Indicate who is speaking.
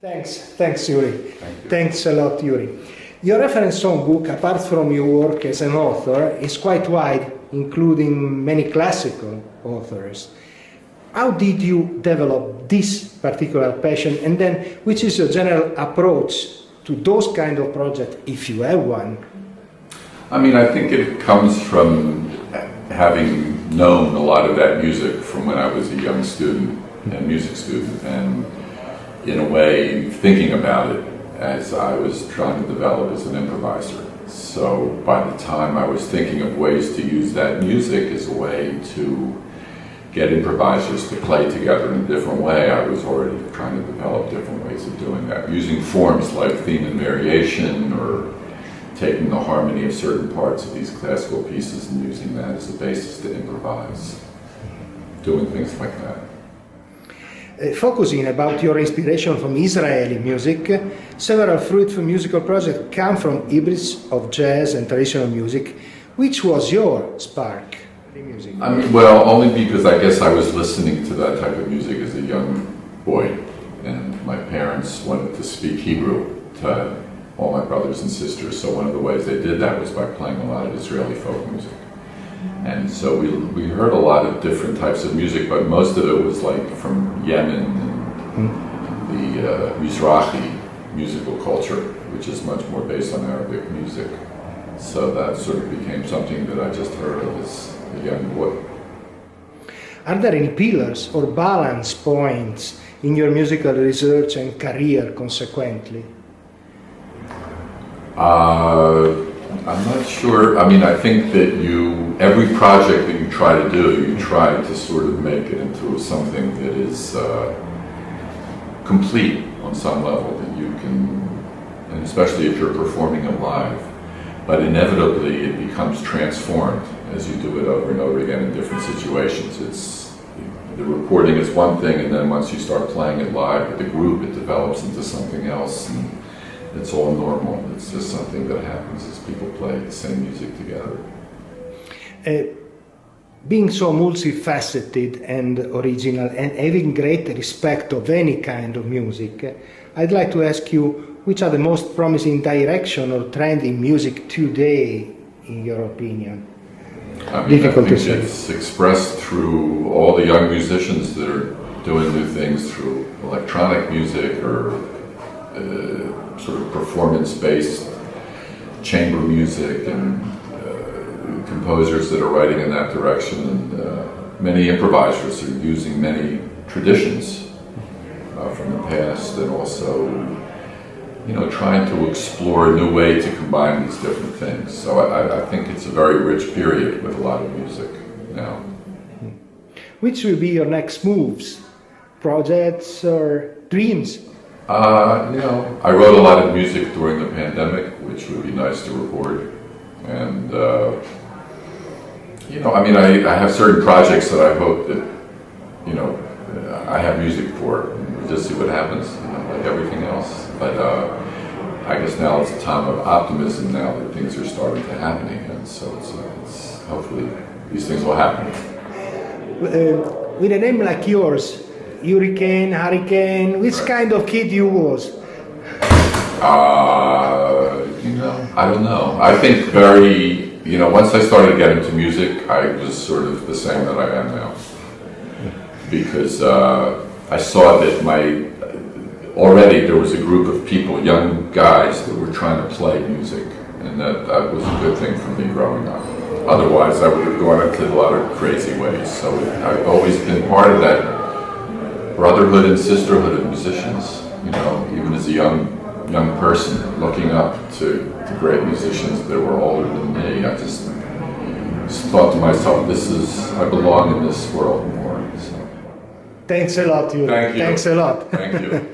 Speaker 1: Thanks, Uri. Thanks a lot, Uri. Your reference songbook, apart from your work as an author, is quite wide, including many classical authors. How did you develop this particular passion, and then which is your general approach to those kind of projects, if you have one?
Speaker 2: I mean, I think it comes from having known a lot of that music from when I was a young student and music student, and in a way thinking about it as I was trying to develop as an improviser. So by the time I was thinking of ways to use that music as a way to get improvisers to play together in a different way, I was already trying to develop different ways of doing that, using forms like theme and variation, or taking the harmony of certain parts of these classical pieces and using that as a basis to improvise, doing things like that.
Speaker 1: Focusing about your inspiration from Israeli music, several fruitful musical projects come from hybrids of jazz and traditional music. Which was your spark? Music?
Speaker 2: I mean, well, only because I guess I was listening to that type of music as a young boy, and my parents wanted to speak Hebrew to all my brothers and sisters, so one of the ways they did that was by playing a lot of Israeli folk music. And so we heard a lot of different types of music, but most of it was like from Yemen and the Mizrahi musical culture, which is much more based on Arabic music. So that sort of became something that I just heard of as a young boy.
Speaker 1: Are there any pillars or balance points in your musical research and career consequently?
Speaker 2: I'm not sure. I mean, I think that every project that you try to do, you try to sort of make it into something that is complete on some level, that you can, and especially if you're performing it live. But inevitably it becomes transformed as you do it over and over again in different situations. The recording is one thing, and then once you start playing it live with the group, it develops into something else. And it's all normal. It's just something that happens as people play the same music together.
Speaker 1: Being so multifaceted and original, and having great respect of any kind of music, I'd like to ask you, which are the most promising direction or trend in music today, in your opinion?
Speaker 2: I mean, I think it's expressed through all the young musicians that are doing new things through electronic music or sort of performance-based chamber music, and composers that are writing in that direction, and many improvisers are using many traditions from the past, and also, you know, trying to explore a new way to combine these different things. So I think it's a very rich period with a lot of music now.
Speaker 1: Which will be your next moves, projects or dreams?
Speaker 2: You know, I wrote a lot of music during the pandemic, which would be nice to record. And, you know, I mean, I have certain projects that I hope that, you know, I have music for. We'll just see what happens, you know, like everything else. But I guess now it's a time of optimism now that things are starting to happen again. So it's hopefully these things will happen.
Speaker 1: With a name like yours, Uri Caine, Uri Caine, which kind of kid you was?
Speaker 2: You know, I don't know. I think you know, once I started getting into music, I was sort of the same that I am now. Because I saw that already there was a group of people, young guys, that were trying to play music. And that was a good thing for me growing up. Otherwise, I would have gone into a lot of crazy ways. So I've always been part of that brotherhood and sisterhood of musicians, you know, even as a young person, looking up to great musicians that were older than me. I just thought to myself, I belong in this world more. So.
Speaker 1: Thanks a lot, Uri.
Speaker 2: Thank you.
Speaker 1: Thanks a lot.
Speaker 2: Thank you.